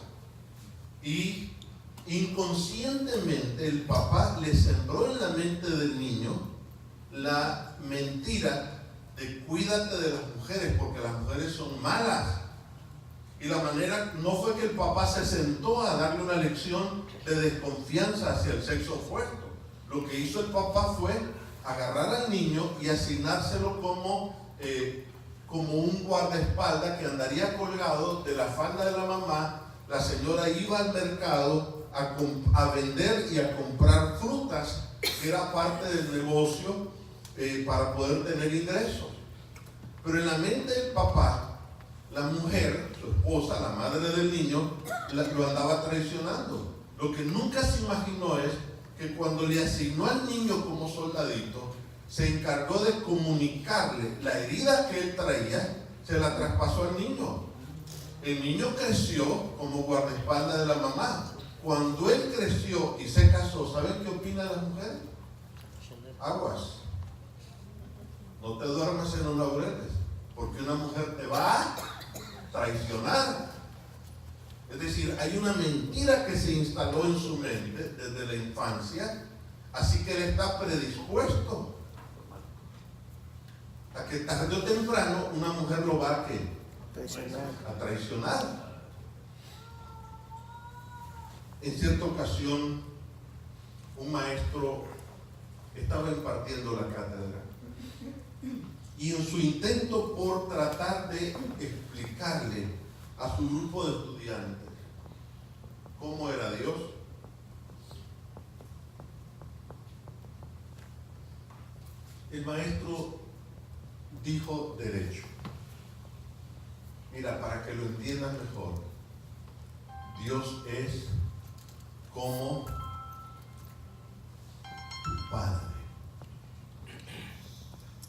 Y inconscientemente el papá le sembró en la mente del niño la mentira de cuídate de las mujeres porque las mujeres son malas. Y la manera no fue que el papá se sentó a darle una lección de desconfianza hacia el sexo opuesto. Lo que hizo el papá fue agarrar al niño y asignárselo como un guardaespaldas que andaría colgado de la falda de la mamá. La señora iba al mercado a vender y a comprar frutas, que era parte del negocio para poder tener ingresos. Pero en la mente del papá, la mujer, su esposa, la madre del niño, lo andaba traicionando. Lo que nunca se imaginó es que cuando le asignó al niño como soldadito, se encargó de comunicarle la herida que él traía, se la traspasó al niño. El niño creció como guardaespaldas de la mamá. Cuando él creció y se casó, ¿saben qué opinan las mujeres? Aguas. No te duermas en los laureles, porque una mujer te va a traicionar. Es decir, hay una mentira que se instaló en su mente desde la infancia, así que él está predispuesto a que tarde o temprano una mujer lo va a traicionar. En cierta ocasión, un maestro estaba impartiendo la cátedra y en su intento por tratar de explicarle a su grupo de estudiantes cómo era Dios, el maestro dijo derecho. Mira, para que lo entiendas mejor, Dios es como tu Padre.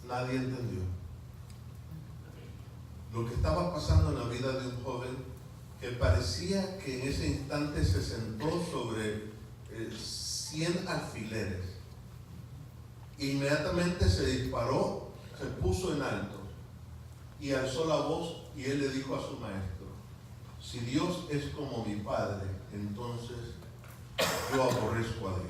Nadie entendió lo que estaba pasando en la vida de un joven que parecía que en ese instante se sentó sobre 100 alfileres. Inmediatamente se disparó, se puso en alto y alzó la voz, y él le dijo a su maestro: si Dios es como mi Padre, entonces yo aborrezco a Dios.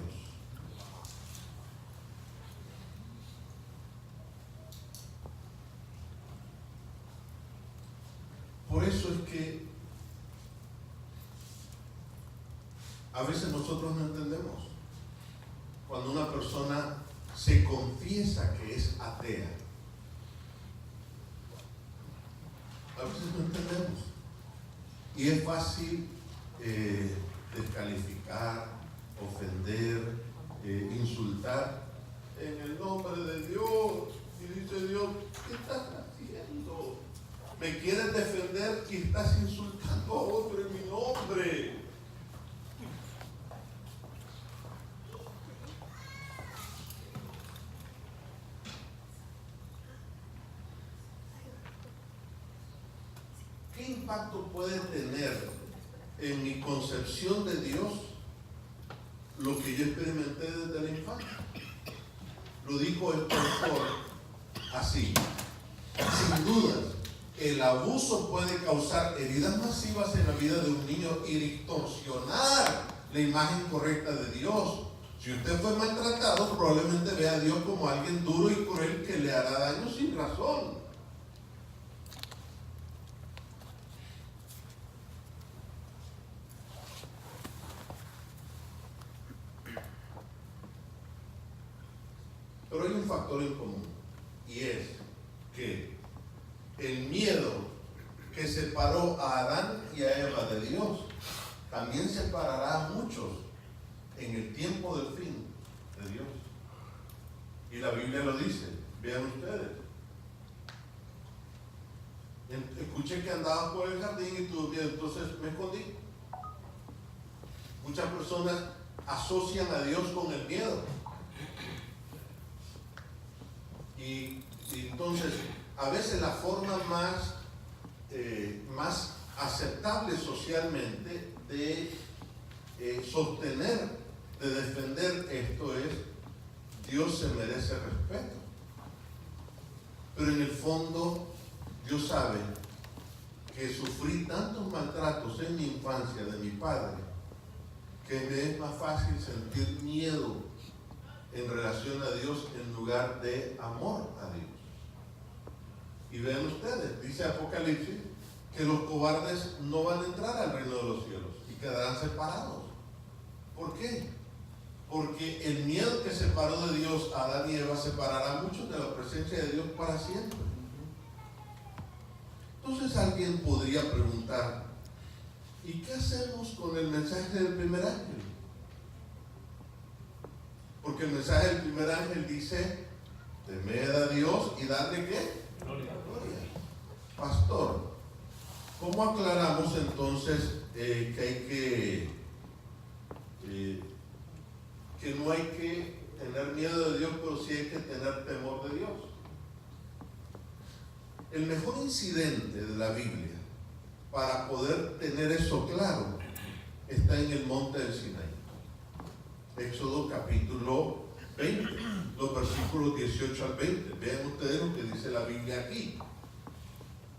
Por eso es que a veces nosotros no entendemos cuando una persona se confiesa que es atea. A veces no entendemos. Y es fácil descalificar, ofender, insultar en el nombre de Dios. Y dice Dios: ¿qué estás haciendo? Me quieres defender y estás insultando a otro en mi nombre. ¿Qué impacto puede tener en mi concepción de Dios lo que yo experimenté desde la infancia? Lo dijo el autor así: sin dudas, el abuso puede causar heridas masivas en la vida de un niño y distorsionar la imagen correcta de Dios. Si usted fue maltratado, probablemente vea a Dios como alguien duro y cruel que le hará daño sin razón. Pero hay un factor en común, y es que el miedo que separó a Adán y a Eva de Dios también separará a muchos en el tiempo del fin de Dios. Y la Biblia lo dice, vean ustedes. Escuché que andaba por el jardín y tuve miedo, entonces me escondí. Muchas personas asocian a Dios con el miedo. Y entonces, a veces la forma más aceptable socialmente de sostener, de defender esto es: Dios se merece respeto. Pero en el fondo, Dios sabe que sufrí tantos maltratos en mi infancia de mi padre, que me es más fácil sentir miedo en relación a Dios en lugar de amor a Dios. Y vean ustedes, dice Apocalipsis, que los cobardes no van a entrar al reino de los cielos y quedarán separados. ¿Por qué? Porque el miedo que separó de Dios a Adán y Eva separará a muchos de la presencia de Dios para siempre. Entonces alguien podría preguntar: ¿y qué hacemos con el mensaje del primer ángel? Porque el mensaje del primer ángel dice: temed a Dios y darle ¿qué? Gloria. Pastor, ¿cómo aclaramos entonces que no hay que tener miedo de Dios, pero sí hay que tener temor de Dios? El mejor incidente de la Biblia para poder tener eso claro está en el monte del Sinaí. Éxodo capítulo 20, los versículos 18 al 20. Vean ustedes lo que dice la Biblia aquí.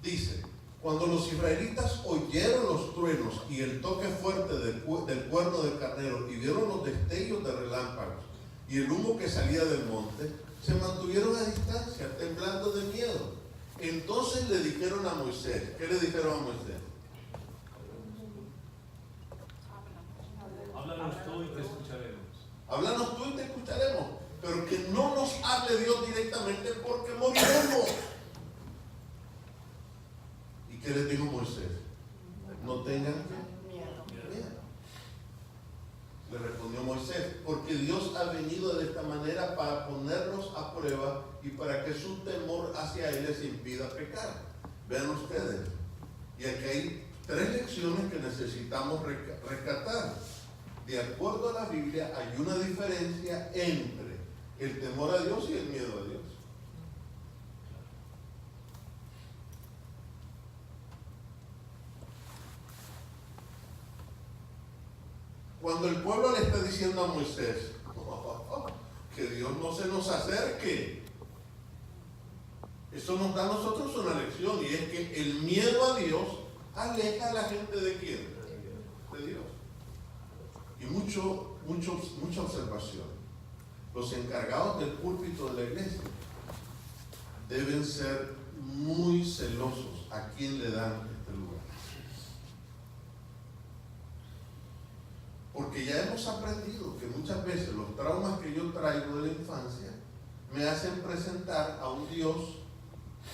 Dice: cuando los israelitas oyeron los truenos y el toque fuerte del cuerno del carnero, y vieron los destellos de relámpagos y el humo que salía del monte, se mantuvieron a distancia, temblando de miedo. Entonces le dijeron a Moisés, ¿qué le dijeron a Moisés? Háblanos tú y te escucharemos. Háblanos tú y te escucharemos, pero que no nos hable Dios directamente, porque moriremos. ¿Y qué les dijo Moisés? No tengan miedo. Le respondió Moisés: porque Dios ha venido de esta manera para ponernos a prueba y para que su temor hacia Él les impida pecar. Vean ustedes, y aquí hay 3 lecciones que necesitamos rescatar. De acuerdo a la Biblia, hay una diferencia entre el temor a Dios y el miedo a Dios. Cuando el pueblo le está diciendo a Moisés que Dios no se nos acerque, eso nos da a nosotros una lección, y es que el miedo a Dios aleja a la gente ¿de quién? De Dios. Y mucha observación. Los encargados del púlpito de la iglesia deben ser muy celosos a quién le dan este lugar. Porque ya hemos aprendido que muchas veces los traumas que yo traigo de la infancia me hacen presentar a un Dios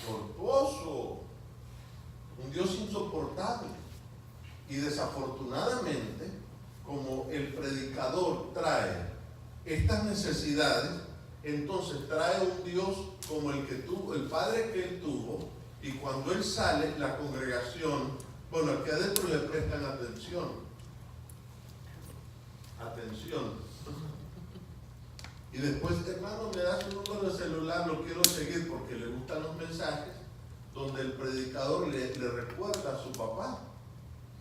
tortuoso, un Dios insoportable. Y desafortunadamente, como el predicador trae estas necesidades, entonces trae un Dios como el que tuvo, el padre que él tuvo, y cuando él sale, la congregación, bueno, aquí adentro le prestan atención. Y después, hermano, me da su número de celular, lo quiero seguir porque le gustan los mensajes donde el predicador le recuerda a su papá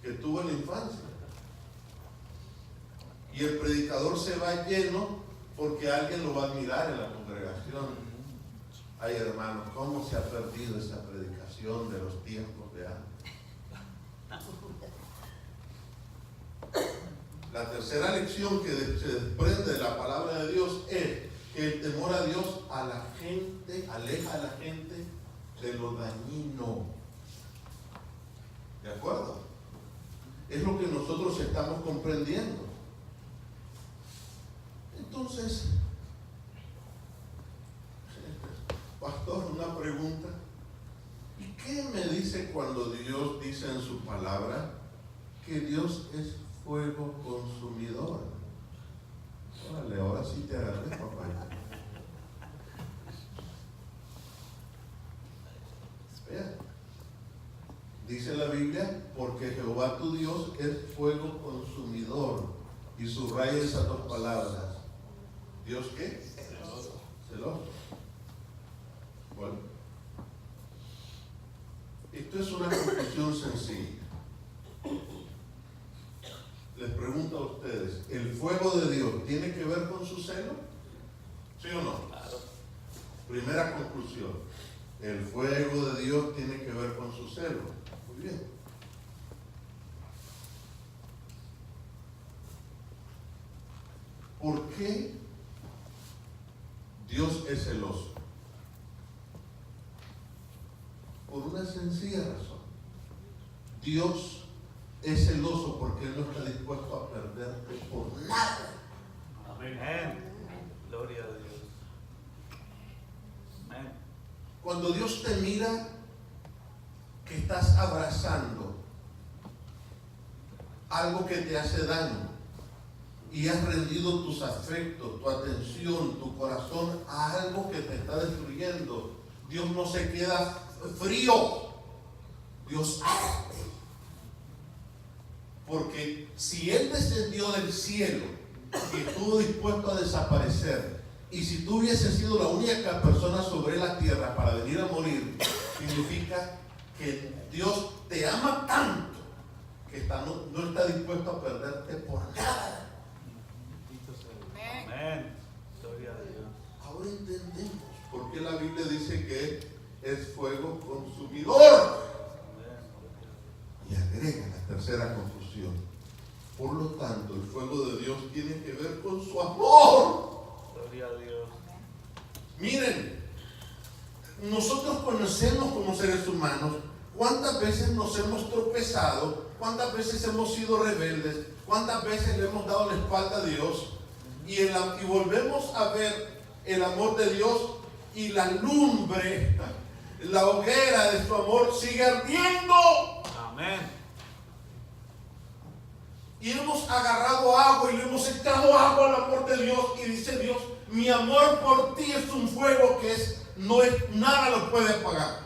que tuvo en la infancia. Y el predicador se va lleno porque alguien lo va a admirar en la congregación. Ay, hermanos, cómo se ha perdido esa predicación de los tiempos de antes. La tercera lección que se desprende de la palabra de Dios es que el temor a Dios a la gente, aleja a la gente de lo dañino. ¿De acuerdo? Es lo que nosotros estamos comprendiendo. Entonces, pastor, una pregunta. ¿Y qué me dice cuando Dios dice en su palabra que Dios es fuego consumidor? Órale, ahora sí te agarré, papá. Vea. Dice la Biblia, porque Jehová tu Dios es fuego consumidor. Y subraya esas dos palabras. ¿Dios qué? Celoso. Celoso. Bueno. Esto es una conclusión sencilla. Les pregunto a ustedes, ¿el fuego de Dios tiene que ver con su celo? ¿Sí o no? Claro. Primera conclusión, el fuego de Dios tiene que ver con su celo. Muy bien. ¿Por qué Dios es celoso? Por una sencilla razón. Dios es celoso porque Él no está dispuesto a perderte por nada. Amén. Gloria a Dios. Amén. Cuando Dios te mira que estás abrazando algo que te hace daño y has rendido tus afectos, tu atención, tu corazón a algo que te está destruyendo, Dios no se queda frío. Dios arde. Porque si Él descendió del cielo y estuvo dispuesto a desaparecer, y si tú hubieses sido la única persona sobre la tierra para venir a morir, significa que Dios te ama tanto que no está dispuesto a perderte por nada. Amén. Gloria a Dios. Ahora entendemos por qué la Biblia dice que es fuego consumidor. Y agrega la tercera conclusión. Por lo tanto, el fuego de Dios tiene que ver con su amor. Gloria a Dios. Miren, nosotros conocemos como seres humanos cuántas veces nos hemos tropezado, cuántas veces hemos sido rebeldes, cuántas veces le hemos dado la espalda a Dios y volvemos a ver el amor de Dios y la lumbre, la hoguera de su amor sigue ardiendo. Amén. Y hemos agarrado agua y le hemos echado agua al amor de Dios y dice Dios, mi amor por ti es un fuego que nada lo puede apagar.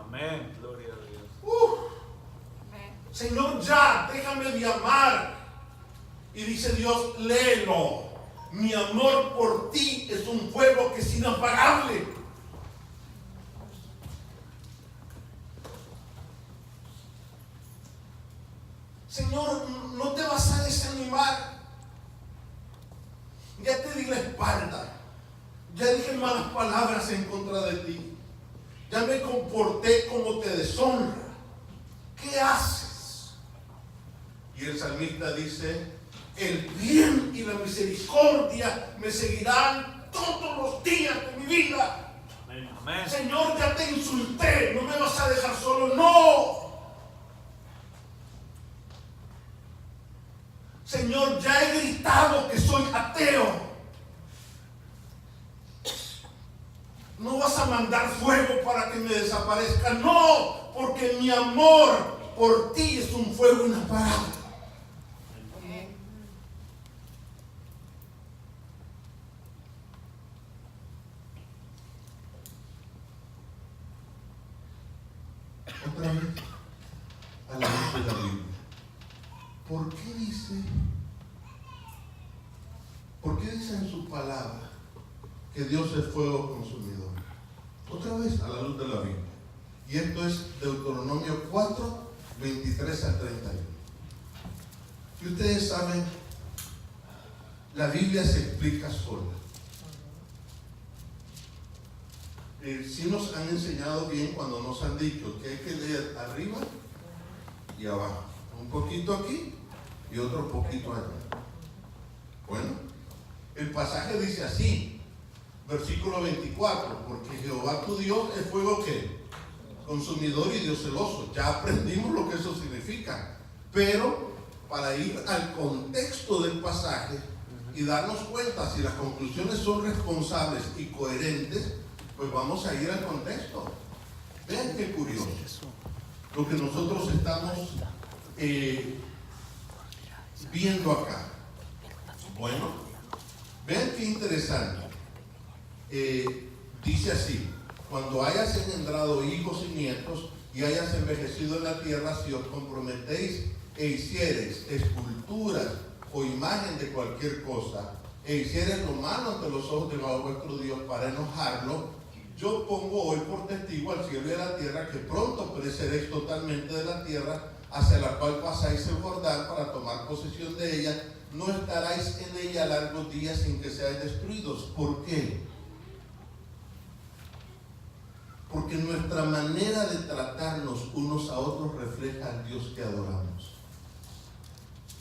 Amén. Gloria a Dios. Señor, ya, déjame de amar. Y dice Dios, léelo. Mi amor por ti es un fuego que es inapagable. Señor, no te vas a desanimar. espalda. Ya dije malas palabras en contra de ti. Ya me comporté como te deshonra. ¿Qué haces? Y el salmista dice: el bien y la misericordia me seguirán todos los días de mi vida. Amén. Señor, ya te insulté, no me vas a dejar solo. No. Señor, ya he gritado que soy ateo. No vas a mandar fuego para que me desaparezca. No, porque mi amor por ti es un fuego inapagable. Otra vez, a la luz de la Biblia. ¿Por qué dice en su palabra que Dios es fuego consumidor? Otra vez, a la luz de la Biblia. Y esto es Deuteronomio 4, 23 al 31. Y ustedes saben, la Biblia se explica sola. Sí nos han enseñado bien cuando nos han dicho que hay que leer arriba y abajo. Un poquito aquí y otro poquito allá. Bueno, el pasaje dice así, versículo 24: porque Jehová tu Dios es fuego que consumidor y Dios celoso. Ya aprendimos lo que eso significa, pero para ir al contexto del pasaje y darnos cuenta si las conclusiones son responsables y coherentes, pues vamos a ir al contexto. Vean qué curioso lo que nosotros estamos viendo acá. Bueno, vean qué interesante. Dice así: cuando hayas engendrado hijos y nietos y hayas envejecido en la tierra, si os comprometéis e hiciereis esculturas o imagen de cualquier cosa, e hiciereis lo malo ante los ojos de vuestro Dios para enojarlo, yo pongo hoy por testigo al cielo y a la tierra que pronto pereceréis totalmente de la tierra hacia la cual pasáis el Jordán para tomar posesión de ella. No estaréis en ella largos días sin que seáis destruidos. ¿Por qué? Porque nuestra manera de tratarnos unos a otros refleja al Dios que adoramos.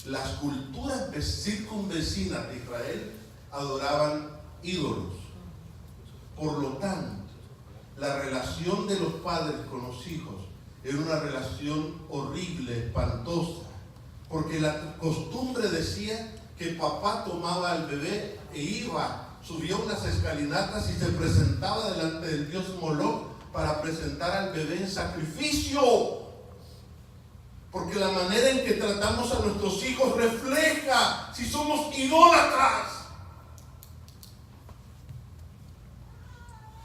Las culturas circunvecinas de Israel adoraban ídolos. Por lo tanto, la relación de los padres con los hijos era una relación horrible, espantosa, porque la costumbre decía que papá tomaba al bebé e iba, subía unas escalinatas y se presentaba delante del dios Moloch para presentar al bebé en sacrificio. Porque la manera en que tratamos a nuestros hijos refleja si somos idólatras.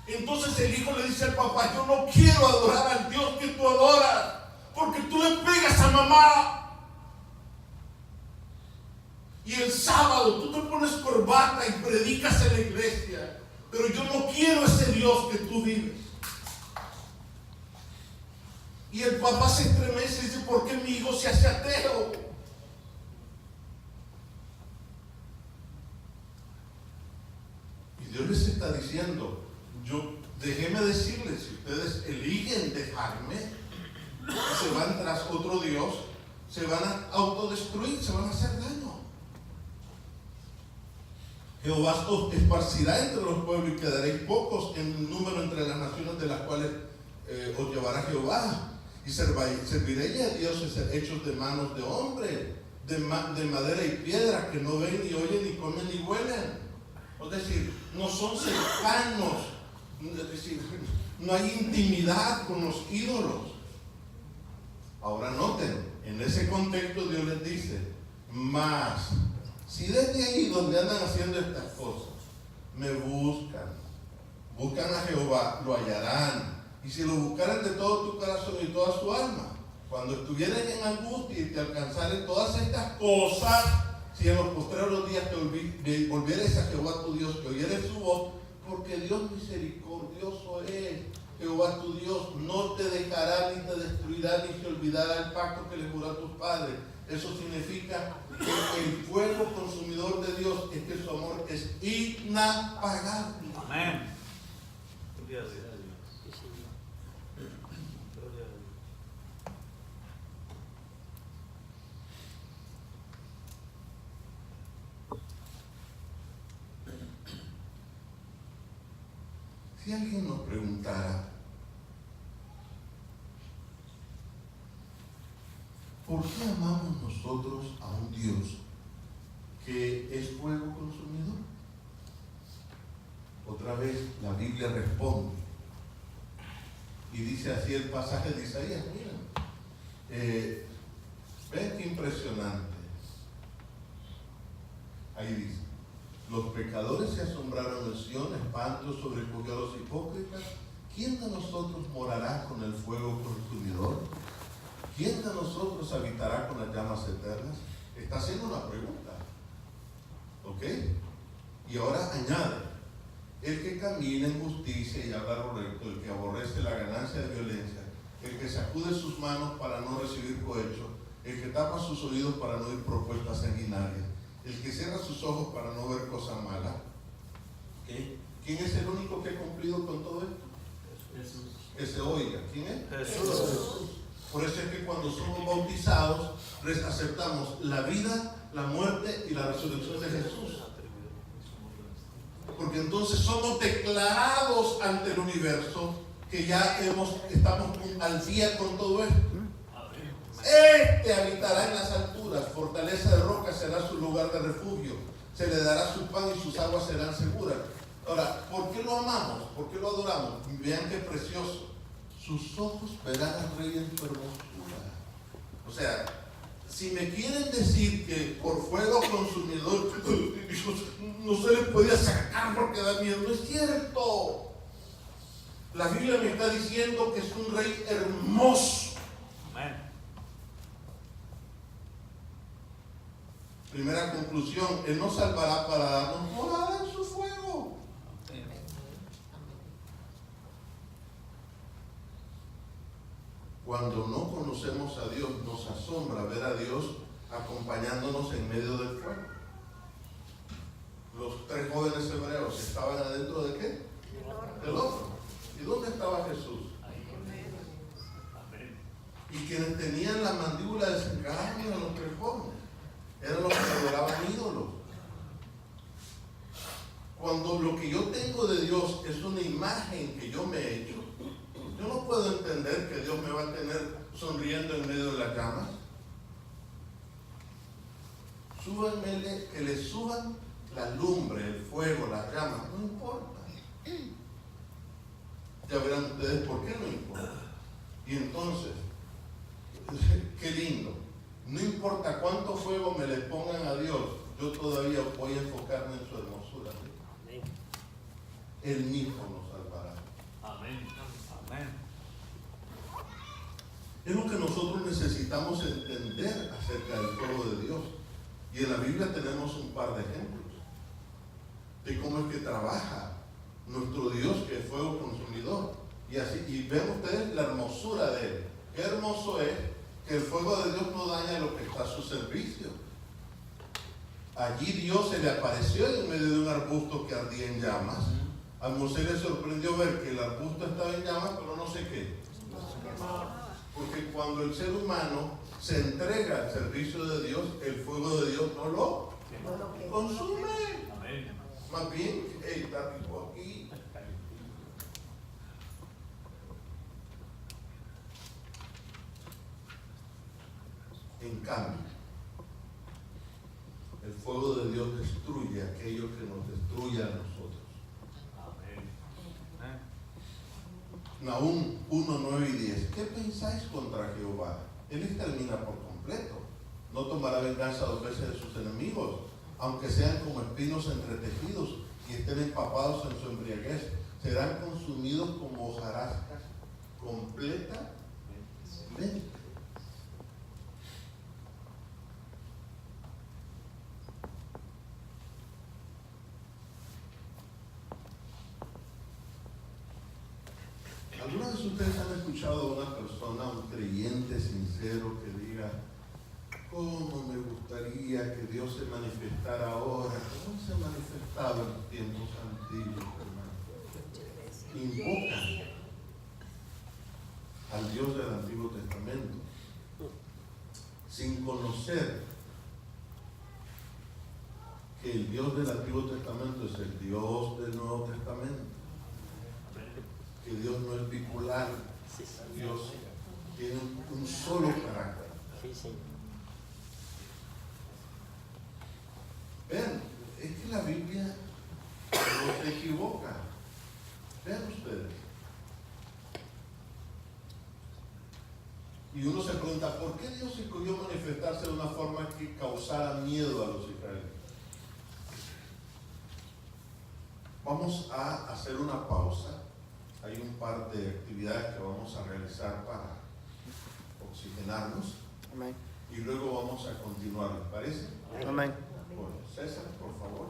Entonces el hijo le dice al papá: yo no quiero adorar al Dios que tú adoras, porque tú le pegas a mamá. Y el sábado tú te pones corbata y predicas en la iglesia, pero yo no quiero ese Dios que tú vives. Y el papá se estremece y dice: ¿por qué mi hijo se hace ateo? Y Dios les está diciendo: déjeme decirles, si ustedes eligen dejarme, se van tras otro Dios, se van a autodestruir, se van a hacer daño. Jehová os esparcirá entre los pueblos y quedaréis pocos en número entre las naciones de las cuales os llevará Jehová. Y serviréis a dioses hechos de manos de hombre, de madera y piedra, que no ven ni oyen ni comen ni huelen. Es decir, no son cercanos. Es decir, no hay intimidad con los ídolos. Ahora noten, en ese contexto Dios les dice: mas si desde ahí donde andan haciendo estas cosas me buscan a Jehová, lo hallarán. Y si lo buscaran de todo tu corazón y toda su alma, cuando estuvieran en angustia y te alcanzaren todas estas cosas, si en los postreros días te volvieres a Jehová tu Dios, que oyeres su voz, porque Dios misericordioso es, Jehová tu Dios no te dejará ni te destruirá ni se olvidará el pacto que le juró a tus padres, Eso significa que el fuego consumidor de Dios es que su amor es inapagable. Amén. Gloria a Dios. Gloria a Dios. Si alguien nos preguntara, ¿por qué amamos nosotros a un Dios que es fuego consumidor? Otra vez la Biblia responde y dice así el pasaje de Isaías. Miren, ven qué impresionante. Ahí dice: los pecadores se asombraron en Sión, espanto sobrecogió a los hipócritas. ¿Quién de nosotros morará con el fuego consumidor? ¿Quién de nosotros habitará con las llamas eternas? Está haciendo una pregunta. ¿Ok? Y ahora añade: el que camina en justicia y habla recto, el que aborrece la ganancia de violencia, el que sacude sus manos para no recibir cohecho, el que tapa sus oídos para no oír propuestas sanguinarias, el que cierra sus ojos para no ver cosas malas. ¿Okay? ¿Quién es el único que ha cumplido con todo esto? Jesús. Que se oiga. ¿Quién es? Jesús. Por eso es que cuando somos bautizados, aceptamos la vida, la muerte y la resurrección de Jesús. Porque entonces somos declarados ante el universo que ya estamos al día con todo esto. Este habitará en las alturas, fortaleza de roca será su lugar de refugio, se le dará su pan y sus aguas serán seguras. Ahora, ¿por qué lo amamos? ¿Por qué lo adoramos? Vean qué precioso. Sus ojos verán al Rey en su hermosura. O sea, si me quieren decir que por fuego consumidor no se le podía sacar porque da miedo, no es cierto. La Biblia me está diciendo que es un rey hermoso. Amén. Primera conclusión: Él nos salvará para darnos morada en su fuego. Cuando no conocemos a Dios, nos asombra ver a Dios acompañándonos en medio del fuego. Los 3 jóvenes hebreos estaban adentro de ¿qué? Del horno. ¿Y dónde estaba Jesús? Y quienes tenían la mandíbula desencadenada eran los 3 jóvenes. Eran los que adoraban ídolos. Cuando lo que yo tengo de Dios es una imagen que yo me he hecho, yo no puedo entender que Dios me va a tener sonriendo en medio de las llamas. Súbanmele, que le suban la lumbre, el fuego, las llamas, no importa. Ya verán ustedes por qué no importa. Y entonces, qué lindo. No importa cuánto fuego me le pongan a Dios, yo todavía voy a enfocarme en su hermosura. Él mismo nos salvará. Amén. Amén. Es lo que nosotros necesitamos entender acerca del fuego de Dios. Y en la Biblia tenemos un par de ejemplos de cómo es que trabaja nuestro Dios, que es fuego consumidor. Y así, y ven ustedes la hermosura de Él. Qué hermoso es que el fuego de Dios no daña lo que está a su servicio. Allí Dios se le apareció en medio de un arbusto que ardía en llamas. A Moisés le sorprendió ver que el arbusto estaba en llamas, pero no sé qué. Porque cuando el ser humano se entrega al servicio de Dios, el fuego de Dios no lo consume. Amén. Más bien, está vivo aquí. En cambio, el fuego de Dios destruye aquello que nos destruye a nosotros. Amén. Nahum 1, 9 y 10. ¿Qué pensáis contra Jehová? Él extermina por completo. No tomará venganza 2 veces de sus enemigos, aunque sean como espinos entretejidos y estén empapados en su embriaguez. Serán consumidos como hojarascas completamente. ¿Alguna vez ustedes han escuchado a una persona, un creyente sincero, que diga: ¿cómo me gustaría que Dios se manifestara ahora? ¿Cómo se ha manifestado en los tiempos antiguos, hermano? Invocan al Dios del Antiguo Testamento sin conocer que el Dios del Antiguo Testamento es el Dios del Nuevo Testamento, que Dios no es bipolar, Dios tiene un solo carácter. Vean, es que la Biblia no se equivoca. Vean ustedes. Y uno se pregunta, ¿por qué Dios escogió manifestarse de una forma que causara miedo a los israelitas? Vamos a hacer una pausa. Hay un par de actividades que vamos a realizar para oxigenarnos. Amén. Y luego vamos a continuar, ¿les parece? Amén. Bueno, César, por favor.